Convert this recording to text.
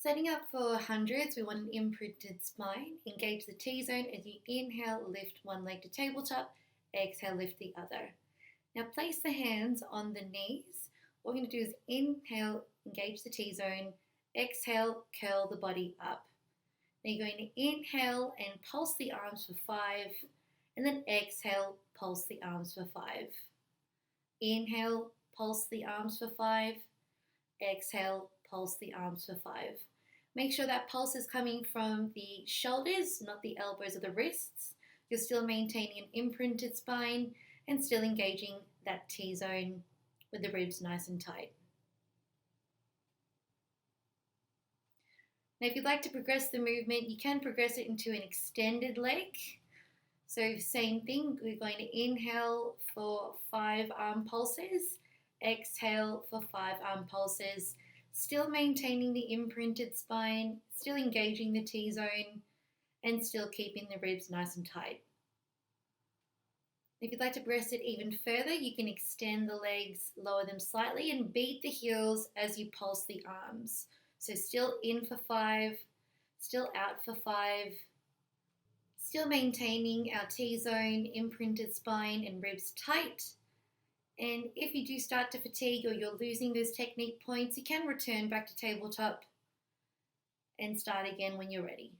Setting up for hundreds, we want an imprinted spine. Engage the T-zone as you inhale, lift one leg to tabletop, exhale, lift the other. Now place the hands on the knees. What we're going to do is inhale, engage the T-zone, exhale, curl the body up. Then you're going to inhale and pulse the arms for 5, and then exhale, pulse the arms for 5. Inhale, pulse the arms for 5, exhale, pulse the arms for 5. Make sure that pulse is coming from the shoulders, not the elbows or the wrists. You're still maintaining an imprinted spine and still engaging that T-zone with the ribs nice and tight. Now, if you'd like to progress the movement, you can progress it into an extended leg. So same thing, we're going to inhale for 5 arm pulses, exhale for 5 arm pulses, still maintaining the imprinted spine, still engaging the T-zone, and still keeping the ribs nice and tight. If you'd like to progress it even further, you can extend the legs, lower them slightly, and beat the heels as you pulse the arms. So still in for 5, still out for 5, still maintaining our T-zone, imprinted spine, and ribs tight. And if you do start to fatigue or you're losing those technique points, you can return back to tabletop and start again when you're ready.